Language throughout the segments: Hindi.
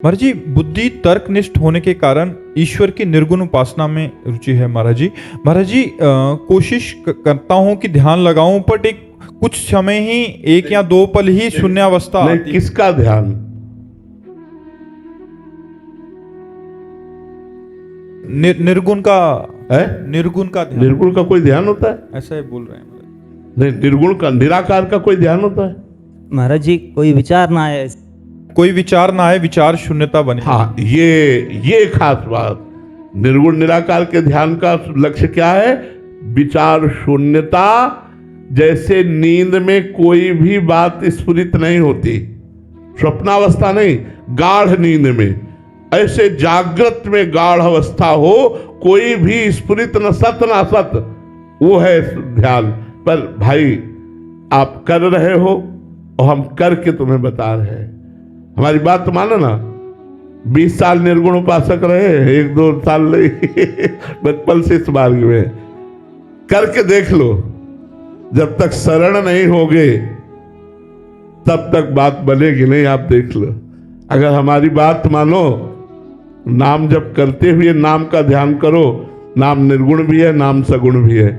महाराज जी, बुद्धि तर्कनिष्ठ होने के कारण ईश्वर की निर्गुण उपासना में रुचि है। महाराज जी, कोशिश करता हूँ कि ध्यान लगाऊं, बट एक कुछ समय ही, एक या दो पल ही शून्यावस्था नहीं, आती। किसका ध्यान? निर्गुण का है? निर्गुण का ध्यान। निर्गुण का कोई ध्यान होता है? ऐसा ही बोल रहे हैं महाराज। नहीं, निर्गुण का, निराकार का कोई ध्यान होता है? महाराज जी, कोई विचार ना आए। कोई विचार ना है, विचार शून्यता बने। हाँ, ये खास बात। निर्गुण निराकार के ध्यान का लक्ष्य क्या है? विचार शून्यता। जैसे नींद में कोई भी बात स्फुरित नहीं होती, स्वप्नावस्था नहीं, गाढ़ नींद में, ऐसे जागृत में गाढ़ अवस्था हो, कोई भी स्फुरित न सत न असत, वो है ध्यान। पर भाई, आप कर रहे हो और हम करके तुम्हें बता रहे हैं। हमारी बात तो मानो ना। 20 साल निर्गुण उपासक रहे, 1-2 साल नहीं बचपन से इस मार्ग में करके देख लो। जब तक शरण नहीं होगे तब तक बात बनेगी नहीं। आप देख लो, अगर हमारी बात मानो, नाम जब करते हुए नाम का ध्यान करो। नाम निर्गुण भी है, नाम सगुण भी है।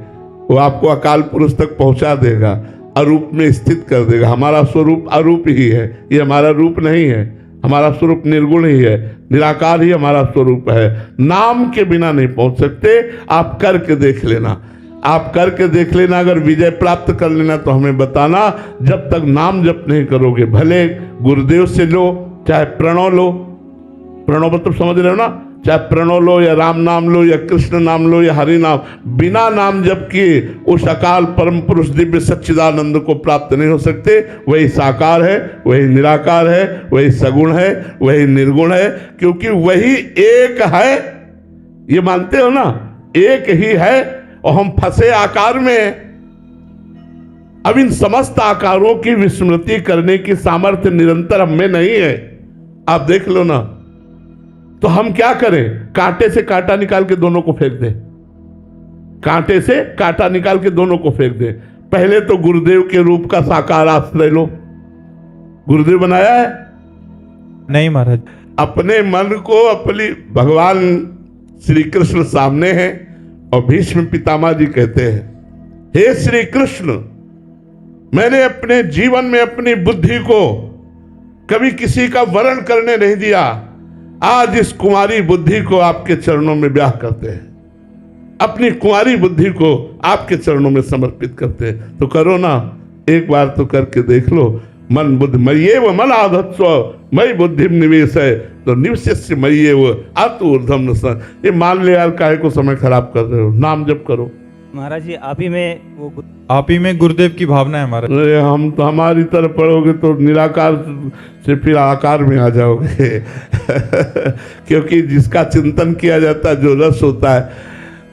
वो आपको अकाल पुरुष तक पहुंचा देगा, अरूप में स्थित कर देगा। हमारा स्वरूप अरूप ही है, ये हमारा रूप नहीं है। हमारा स्वरूप निर्गुण ही है, निराकार ही हमारा स्वरूप है। नाम के बिना नहीं पहुंच सकते। आप करके देख लेना, आप करके देख लेना। अगर विजय प्राप्त कर लेना तो हमें बताना। जब तक नाम जप नहीं करोगे, भले गुरुदेव से लो, चाहे प्रणव लो, प्रणव मतलब समझ रहे हो ना, चाहे प्रणव लो या राम नाम लो या कृष्ण नाम लो या हरि नाम, बिना नाम जप किए उस अकाल परम पुरुष दिव्य सच्चिदानंद को प्राप्त नहीं हो सकते। वही साकार है, वही निराकार है, वही सगुण है, वही निर्गुण है, क्योंकि वही एक है। ये मानते हो ना, एक ही है और हम फंसे आकार में। अब इन समस्त आकारों की विस्मृति करने की सामर्थ्य निरंतर हम में नहीं है। आप देख लो ना। तो हम क्या करें? कांटे से कांटा निकाल के दोनों को फेंक दें। कांटे से कांटा निकाल के दोनों को फेंक दें। पहले तो गुरुदेव के रूप का साकार आश्रय लो। गुरुदेव बनाया है? नहीं महाराज। अपने मन को, अपनी, भगवान श्री कृष्ण सामने हैं और भीष्म पितामह जी कहते हैं, हे श्री कृष्ण, मैंने अपने जीवन में अपनी बुद्धि को कभी किसी का वरण करने नहीं दिया। आज इस कुंवारी बुद्धि को आपके चरणों में ब्याह करते हैं। अपनी कुंवारी बुद्धि को आपके चरणों में समर्पित करते हैं। तो करो ना, एक बार तो करके देख लो। मन बुद्धि मय्येव मनाधत्स्व मयि बुद्धिम निवेश है, तो निवशिष्य मय्येव आतुर्धम न स। ये मान ले यार, काहे को समय खराब कर रहे हो? नाम जप करो। महाराज जी, आप ही में गुरुदेव की भावना है महाराज। अरे हम तो, हमारी तरफ पढ़ोगे तो निराकार से फिर आकार में आ जाओगे क्योंकि जिसका चिंतन किया जाता है, जो रस होता है,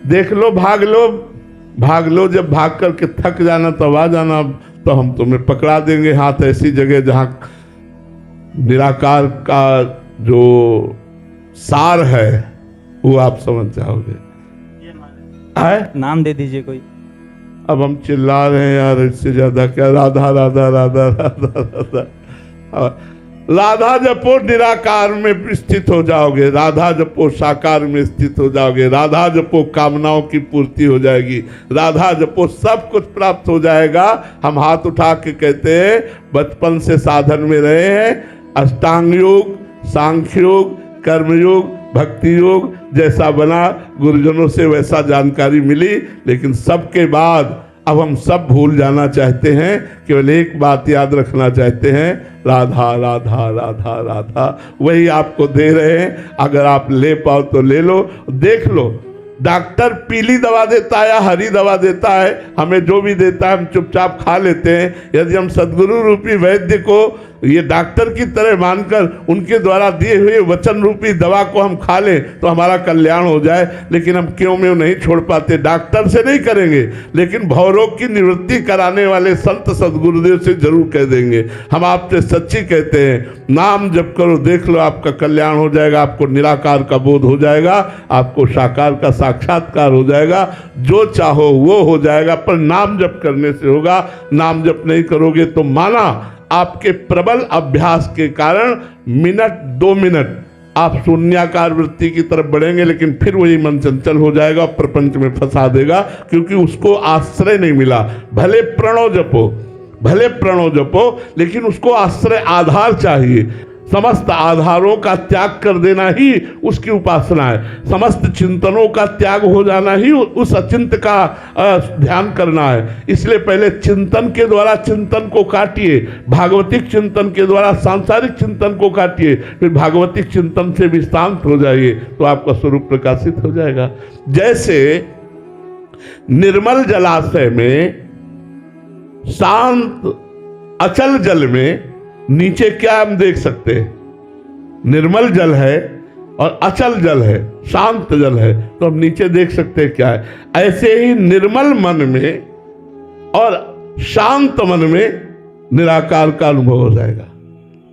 देख लो, भाग लो, भाग लो। जब भाग करके थक जाना तब आ जाना, तो हम तुम्हें पकड़ा देंगे हाथ ऐसी जगह जहां निराकार का जो सार है वो आप समझ जाओगे। नाम दे दीजिए कोई। अब हम चिल्ला रहे हैं यार, इससे ज्यादा क्या? राधा राधा राधा राधा राधा। राधा जपो, निराकार में स्थित हो जाओगे। राधा जपो, साकार में स्थित हो जाओगे। राधा जपो, कामनाओं की पूर्ति हो जाएगी। राधा जपो, सब कुछ प्राप्त हो जाएगा। हम हाथ उठा के कहते हैं, बचपन से साधन में रहे हैं, अष्टांग योग, सांख्य योग, कर्मयोग, भक्ति योग जैसा बना, गुरुजनों से वैसा जानकारी मिली, लेकिन सबके बाद अब हम सब भूल जाना चाहते हैं। केवल एक बात याद रखना चाहते हैं, राधा राधा राधा राधा। वही आपको दे रहे हैं। अगर आप ले पाओ तो ले लो। देख लो, डॉक्टर पीली दवा देता है या हरी दवा देता है, हमें जो भी देता है हम चुपचाप खा लेते हैं। यदि हम सद्गुरु रूपी वैद्य को ये डॉक्टर की तरह मानकर उनके द्वारा दिए हुए वचन रूपी दवा को हम खा लें तो हमारा कल्याण हो जाए। लेकिन हम क्यों में नहीं छोड़ पाते? डॉक्टर से नहीं करेंगे, लेकिन भवरोग की निवृत्ति कराने वाले संत सद्गुरुदेव से जरूर कह देंगे। हम आपसे सच्ची कहते हैं, नाम जप करो, देख लो, आपका कल्याण हो जाएगा। आपको निराकार का बोध हो जाएगा, आपको साकार का साक्षात्कार हो जाएगा। जो चाहो वो हो जाएगा, पर नाम जप करने से होगा। नाम जप नहीं करोगे तो माना आपके प्रबल अभ्यास के कारण मिनट 2 मिनट आप शून्याकार वृत्ति की तरफ बढ़ेंगे, लेकिन फिर वही मन चंचल हो जाएगा, प्रपंच में फंसा देगा, क्योंकि उसको आश्रय नहीं मिला। भले प्रणव जपो, लेकिन उसको आश्रय आधार चाहिए। समस्त आधारों का त्याग कर देना ही उसकी उपासना है। समस्त चिंतनों का त्याग हो जाना ही उस अचिंत का ध्यान करना है। इसलिए पहले चिंतन के द्वारा चिंतन को काटिए, भागवतिक चिंतन के द्वारा सांसारिक चिंतन को काटिए, फिर भागवतिक चिंतन से भी शांत हो जाइए, तो आपका स्वरूप प्रकाशित हो जाएगा। जैसे निर्मल जलाशय में, शांत अचल जल में नीचे क्या हम देख सकते हैं? निर्मल जल है और अचल जल है, शांत जल है, तो हम नीचे देख सकते हैं क्या है। ऐसे ही निर्मल मन में और शांत मन में निराकार का अनुभव हो जाएगा।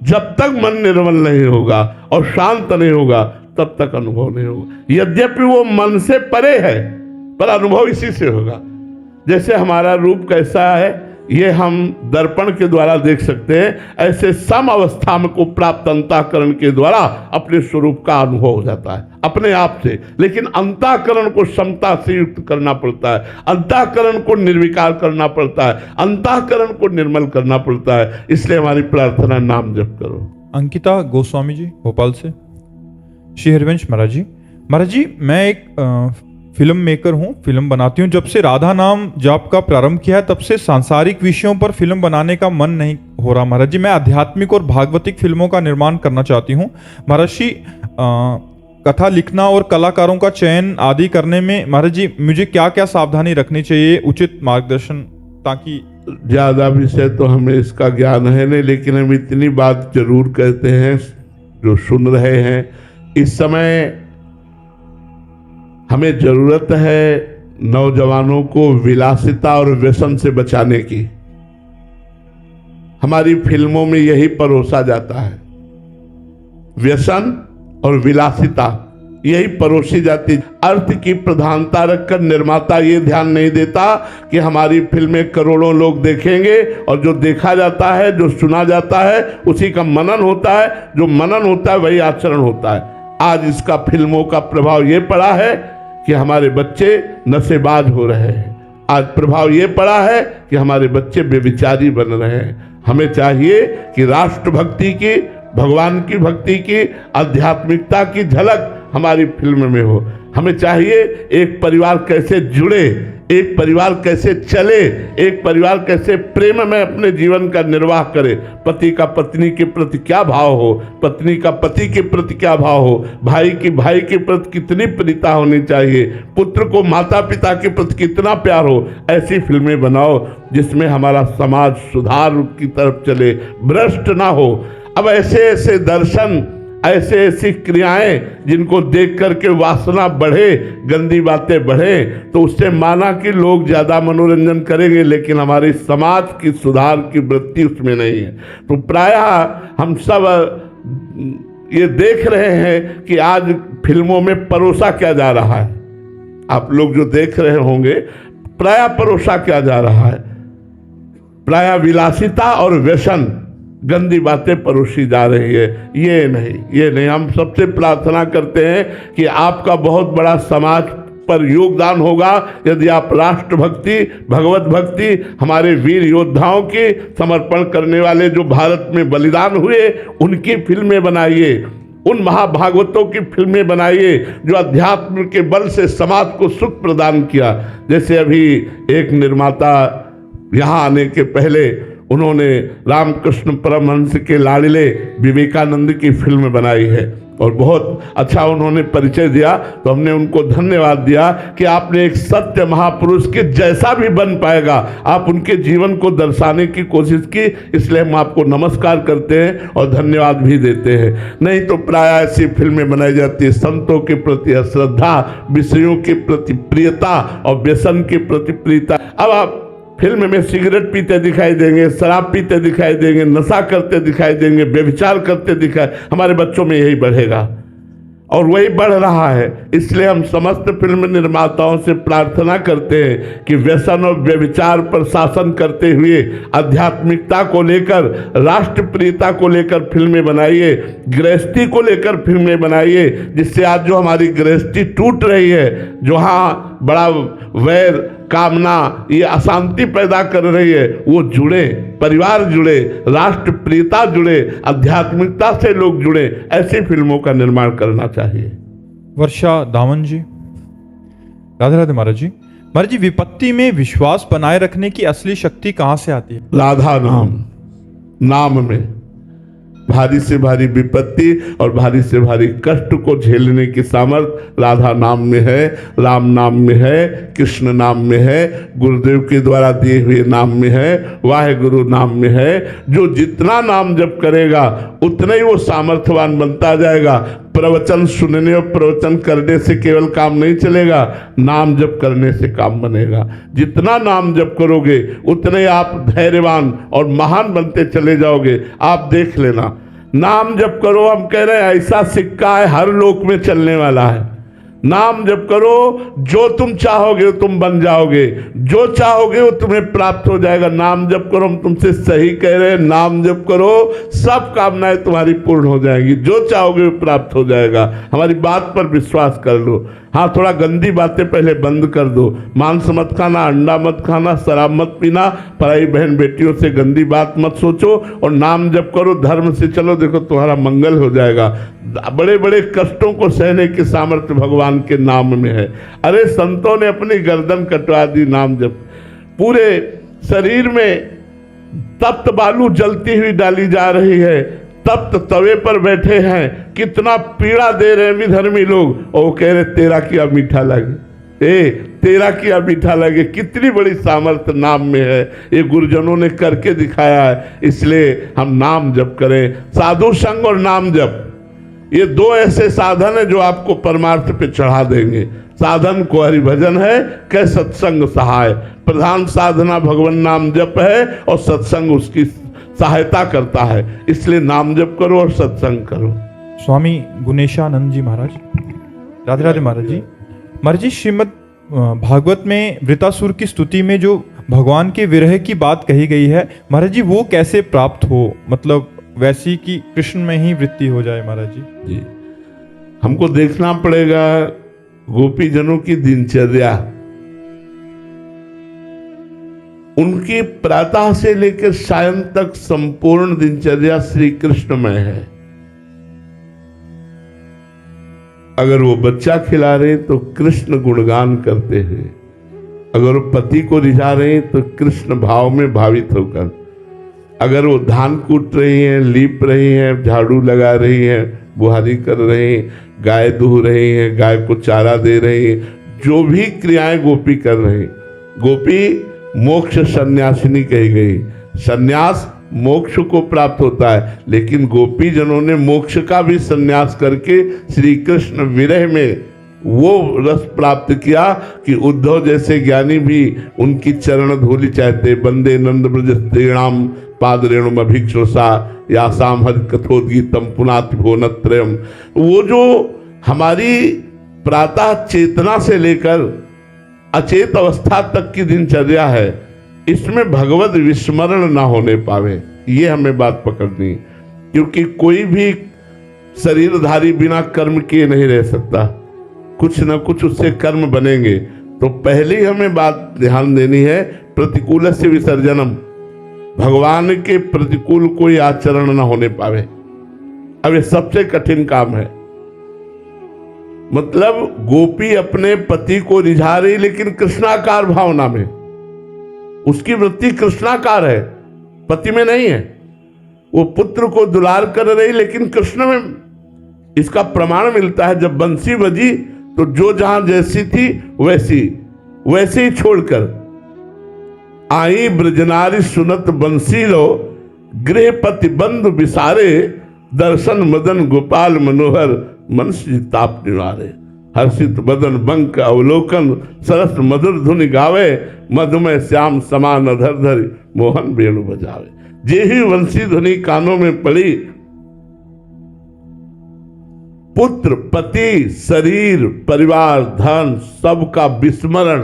जब तक मन निर्मल नहीं होगा और शांत नहीं होगा, तब तक अनुभव नहीं होगा। यद्यपि वो मन से परे है, पर अनुभव इसी से होगा। जैसे हमारा रूप कैसा है ये हम दर्पण के द्वारा देख सकते हैं, ऐसे सम अवस्था में को प्राप्त अंतःकरण के द्वारा अपने स्वरूप का अनुभव हो जाता है अपने आप से। लेकिन अंतःकरण को समता से युक्त करना पड़ता है, अंतःकरण को निर्विकार करना पड़ता है, अंतःकरण को निर्मल करना पड़ता है। इसलिए हमारी प्रार्थना नाम जप करो। अंकिता गोस्वामी जी भोपाल से। श्री हरिवंश महाराज जी मैं एक फिल्म मेकर हूँ, फिल्म बनाती हूँ। जब से राधा नाम जाप का प्रारंभ किया है, तब से सांसारिक विषयों पर फिल्म बनाने का मन नहीं हो रहा महाराज जी। मैं आध्यात्मिक और भागवतिक फिल्मों का निर्माण करना चाहती हूँ महाराज जी। कथा लिखना और कलाकारों का चयन आदि करने में महाराज जी मुझे क्या क्या सावधानी रखनी चाहिए, उचित मार्गदर्शन, ताकि ज्यादा विषय तो हमें इसका ज्ञान है नहीं, लेकिन हम इतनी बात जरूर कहते हैं जो सुन रहे हैं, इस समय हमें जरूरत है नौजवानों को विलासिता और व्यसन से बचाने की। हमारी फिल्मों में यही परोसा जाता है, व्यसन और विलासिता यही परोसी जाती। अर्थ की प्रधानता रखकर निर्माता ये ध्यान नहीं देता कि हमारी फिल्में करोड़ों लोग देखेंगे, और जो देखा जाता है, जो सुना जाता है, उसी का मनन होता है। जो मनन होता है वही आचरण होता है। आज इसका फिल्मों का प्रभाव ये पड़ा है कि हमारे बच्चे नशेबाज हो रहे हैं। आज प्रभाव ये पड़ा है कि हमारे बच्चे बेविचारी बन रहे हैं। हमें चाहिए कि राष्ट्रभक्ति की, भगवान की भक्ति की, आध्यात्मिकता की झलक हमारी फिल्म में हो। हमें चाहिए एक परिवार कैसे जुड़े, एक परिवार कैसे चले, एक परिवार कैसे प्रेम में अपने जीवन का निर्वाह करे। पति का पत्नी के प्रति क्या भाव हो, पत्नी का पति के प्रति क्या भाव हो, भाई की भाई के प्रति कितनी प्रीता होनी चाहिए, पुत्र को माता पिता के प्रति कितना प्यार हो। ऐसी फिल्में बनाओ जिसमें हमारा समाज सुधार की तरफ चले, भ्रष्ट ना हो। अब ऐसे ऐसे दर्शन, ऐसे ऐसी क्रियाएं जिनको देख करके वासना बढ़े, गंदी बातें बढ़े, तो उससे माना कि लोग ज्यादा मनोरंजन करेंगे, लेकिन हमारे समाज की सुधार की वृत्ति उसमें नहीं है। तो प्रायः हम सब ये देख रहे हैं कि आज फिल्मों में परोसा क्या जा रहा है। आप लोग जो देख रहे होंगे, प्रायः परोसा क्या जा रहा है, प्रायः विलासिता और व्यसन, गंदी बातें परोसी जा रही है। ये नहीं। हम सबसे प्रार्थना करते हैं कि आपका बहुत बड़ा समाज पर योगदान होगा यदि आप राष्ट्रभक्ति, भगवत भक्ति, हमारे वीर योद्धाओं की, समर्पण करने वाले जो भारत में बलिदान हुए, उनकी फिल्में बनाइए, उन महाभागवतों की फिल्में बनाइए जो अध्यात्म के बल से समाज को सुख प्रदान किया। जैसे अभी एक निर्माता यहाँ आने के पहले उन्होंने रामकृष्ण परमहंस के लाडले विवेकानंद की फिल्म बनाई है, और बहुत अच्छा उन्होंने परिचय दिया। तो हमने उनको धन्यवाद दिया कि आपने एक सत्य महापुरुष के जैसा भी बन पाएगा, आप उनके जीवन को दर्शाने की कोशिश की। इसलिए हम आपको नमस्कार करते हैं और धन्यवाद भी देते हैं। नहीं तो प्रायः ऐसी फिल्में बनाई जाती है संतों के प्रति अश्रद्धा, विषयों के प्रति प्रियता और व्यसन के प्रति प्रियता। अब आप फिल्म में सिगरेट पीते दिखाई देंगे, शराब पीते दिखाई देंगे, नशा करते दिखाई देंगे, व्यभिचार करते दिखाई, हमारे बच्चों में यही बढ़ेगा। और वही बढ़ रहा है। इसलिए हम समस्त फिल्म निर्माताओं से प्रार्थना करते हैं कि व्यसन और व्यभिचार पर शासन करते हुए आध्यात्मिकता को लेकर, राष्ट्रप्रियता को लेकर फिल्में बनाइए, गृहस्थी को लेकर फिल्में बनाइए, जिससे आज जो हमारी गृहस्थी टूट रही है, जहाँ बड़ा वैर, कामना, ये अशांति पैदा कर रही है, वो जुड़े, परिवार जुड़े, राष्ट्रप्रियता जुड़े, आध्यात्मिकता से लोग जुड़े, ऐसी फिल्मों का निर्माण करना चाहिए। वर्षा दामन जी, राधे राधे महाराज जी। महाराज जी, विपत्ति में विश्वास बनाए रखने की असली शक्ति कहाँ से आती है? राधा नाम में भारी से भारी विपत्ति और भारी से भारी कष्ट को झेलने की सामर्थ्य राधा नाम में है, राम नाम में है, कृष्ण नाम में है, गुरुदेव के द्वारा दिए हुए नाम में है, वाहेगुरु नाम में है। जो जितना नाम जप करेगा उतना ही वो सामर्थ्यवान बनता जाएगा। प्रवचन सुनने और प्रवचन करने से केवल काम नहीं चलेगा, नाम जप करने से काम बनेगा। जितना नाम जप करोगे उतने ही आप धैर्यवान और महान बनते चले जाओगे। आप देख लेना, नाम जप करो, हम कह रहे हैं ऐसा सिक्का है हर लोक में चलने वाला है। नाम जप करो, जो तुम चाहोगे तुम बन जाओगे, जो चाहोगे वो तुम्हें प्राप्त हो जाएगा। नाम जप करो, हम तुमसे सही कह रहे हैं, नाम जप करो, सब कामनाएं तुम्हारी पूर्ण हो जाएंगी, जो चाहोगे वो प्राप्त हो जाएगा। हमारी बात पर विश्वास कर लो। हाँ, थोड़ा गंदी बातें पहले बंद कर दो, मांस मत खाना, अंडा मत खाना, शराब मत पीना, पराई बहन बेटियों से गंदी बात मत सोचो और नाम जप करो, धर्म से चलो, देखो तुम्हारा मंगल हो जाएगा। बड़े बड़े कष्टों को सहने की सामर्थ्य भगवान के नाम में है। अरे संतों ने अपनी गर्दन कटवा दी नाम जप, पूरे शरीर में तप्त बालू जलती हुई डाली जा रही है, तप्त तवे पर बैठे हैं, कितना पीड़ा दे रहे हैं विधर्मी लोग, और वो कह रहे तेरा किया मीठा लगे, तेरा किया मीठा लगे। कितनी बड़ी सामर्थ्य नाम में है, ये गुरुजनों ने करके दिखाया है। इसलिए हम नाम जप करें, साधु संग और नाम जप, ये दो ऐसे साधन है जो आपको परमार्थ पे चढ़ा देंगे। साधन को हरिभजन है, कै सत्संग सहाय। प्रधान साधना भगवान नाम जप है और सत्संग उसकी सहायता करता है। इसलिए नाम जप करो और सत्संग करो। स्वामी गुणेशानंद जी महाराज, राधे राधे महाराज जी। महाराज जी, श्रीमद् भागवत में वृतासुर की स्तुति में जो भगवान के विरह की बात कही गई है, महाराज जी वो कैसे प्राप्त हो? मतलब वैसी कि कृष्ण में ही वृत्ति हो जाए महाराज जी। हमको देखना पड़ेगा गोपी जनों की दिनचर्या, उनकी प्रातः से लेकर सायं तक संपूर्ण दिनचर्या श्री कृष्ण में है। अगर वो बच्चा खिला रहे तो कृष्ण गुणगान करते हैं, अगर वो पति को रिझा रहे तो कृष्ण भाव में भावित होकर, अगर वो धान कूट रही हैं, लीप रही हैं, झाड़ू लगा रही हैं, बुहारी कर रही हैं, गाय दूह रही हैं, गाय को चारा दे रही हैं, जो भी क्रियाएं गोपी कर रही, गोपी मोक्ष सन्यासिनी कही गई। सन्यास मोक्ष को प्राप्त होता है, लेकिन गोपी जनों ने मोक्ष का भी सन्यास करके श्री कृष्ण विरह में वो रस प्राप्त किया कि उद्धव जैसे ज्ञानी भी उनकी चरण धूलि चाहते। बंदे नंद ब्रज स्त्रीणाम पाद रेणुम अभिक्षुषा या सामहद कथोद्गीतम पुनाति भुवनत्रयम। वो जो हमारी प्रातः चेतना से लेकर अचेत अवस्था तक की दिनचर्या है, इसमें भगवत विस्मरण ना होने पावे, ये हमें बात पकड़नी। क्योंकि कोई भी शरीरधारी बिना कर्म किए नहीं रह सकता, कुछ न कुछ उससे कर्म बनेंगे। तो पहले ही हमें बात ध्यान देनी है, प्रतिकूल से विसर्जनम, भगवान के प्रतिकूल कोई आचरण न होने पावे। अब ये सबसे कठिन काम है। मतलब गोपी अपने पति को रिझा रही, लेकिन कृष्णाकार भावना में, उसकी वृत्ति कृष्णाकार है, पति में नहीं है। वो पुत्र को दुलार कर रही, लेकिन कृष्ण में। इसका प्रमाण मिलता है जब बंसी बजी तो जो जहां जैसी थी वैसे ही छोड़कर आई ब्रजनारी सुनत बंसी लो, गृहपति बंधु विसारे, दर्शन मदन गोपाल मनोहर, मन ताप निवारे। हर्षित बदन बंक अवलोकन, सरस मधुर धुनि गावे, मधुमय श्याम समान अधर धरि, मोहन वेणु बजावे। जे ही वंशी ध्वनि कानों में पड़ी, पुत्र, पति, शरीर, परिवार, धन सबका विस्मरण,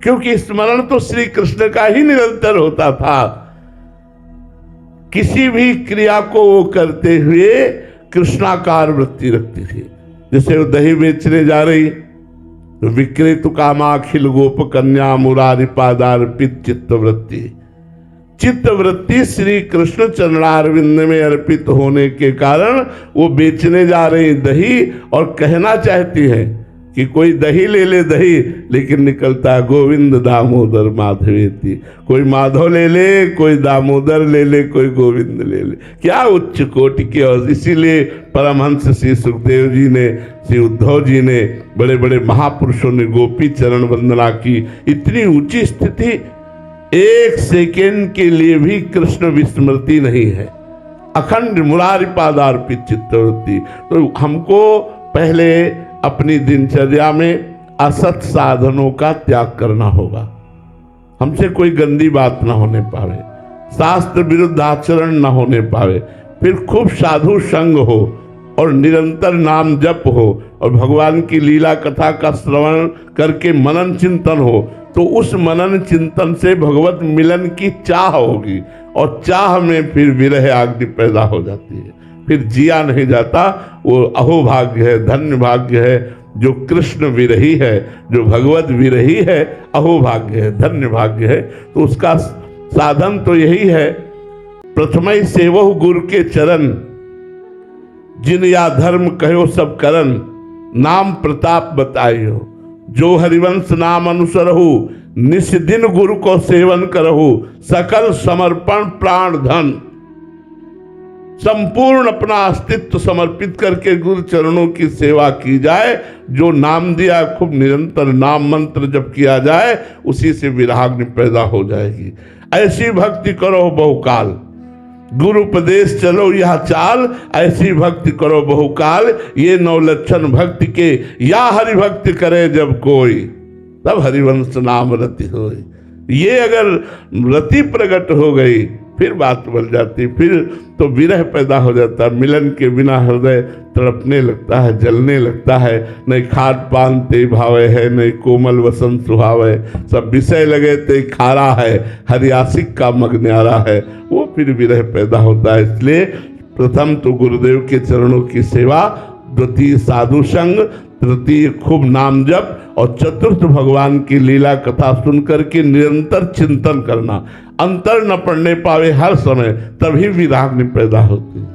क्योंकि स्मरण तो श्री कृष्ण का ही निरंतर होता था। किसी भी क्रिया को वो करते हुए कृष्णाकार वृत्ति रखती थी। जैसे वो दही बेचने जा रही तो विक्रेतु कामाखिल गोप कन्या मुरारी पादार्पित चित्तवृत्ति, चित्तवृत्ति श्री कृष्ण चरणारविंद में अर्पित होने के कारण वो बेचने जा रही दही और कहना चाहती है कि कोई दही ले ले दही, लेकिन निकलता है गोविंद दामोदर माधवेति। कोई माधव ले ले, कोई दामोदर ले ले, कोई गोविंद ले ले। क्या उच्च कोटि के। और इसीलिए परमहंस श्री सुखदेव जी ने, श्री उद्धव जी ने, बड़े बड़े महापुरुषों ने गोपी चरण वंदना की। इतनी ऊंची स्थिति, एक सेकेंड के लिए भी कृष्ण विस्मृति नहीं है। अखंड मुरारी पादार्पित चित्तवृत्ति। तो हमको पहले अपनी दिनचर्या में असत साधनों का त्याग करना होगा। हमसे कोई गंदी बात ना होने पावे, शास्त्र विरुद्ध आचरण ना होने पावे, फिर खूब साधु संग हो और निरंतर नाम जप हो और भगवान की लीला कथा का श्रवण करके मनन चिंतन हो, तो उस मनन चिंतन से भगवत मिलन की चाह होगी और चाह में फिर विरह आग्नि पैदा हो जाती है। फिर जिया नहीं जाता। वो अहोभाग्य है, धन्य भाग्य है जो कृष्ण विरही है, जो भगवत विरही है, अहोभाग्य है, धन्य भाग्य है। तो उसका साधन तो यही है, प्रथमई सेवहु गुरु के चरण, जिन या धर्म कहो सब करन, नाम प्रताप बताइयो, जो हरिवंश नाम अनुसरहु, निस दिन गुरु को सेवन करहु, सकल समर्पण प्राण धन। संपूर्ण अपना अस्तित्व समर्पित करके गुरु चरणों की सेवा की जाए। जो नाम दिया खूब निरंतर नाम मंत्र जब किया जाए, उसी से विराग्नि पैदा हो जाएगी। ऐसी भक्ति करो बहुकाल, गुरु उपदेश चलो यह चाल, ऐसी भक्ति करो बहुकाल, ये 9 लक्षण भक्ति के, या हरि भक्ति करे जब कोई, तब हरिवंश नाम रति होई। ये अगर रति प्रकट हो गई फिर बात बन जाती, फिर तो विरह पैदा हो जाता है। मिलन के बिना हृदय तड़पने लगता है, जलने लगता है। नहीं खाट पान ते भावे है, नहीं कोमल वसंत सुहावे, सब विषय लगे ते खारा है, हरियासिक का मग न्यारा है। वो फिर विरह पैदा होता है। इसलिए प्रथम तो गुरुदेव के चरणों की सेवा, द्वितीय साधु संग, तृतीय खूब नाम जप और चतुर्थ भगवान की लीला कथा सुन करके निरंतर चिंतन करना। अंतर न पड़ने पावे हर समय, तभी विराग्नि पैदा होती है।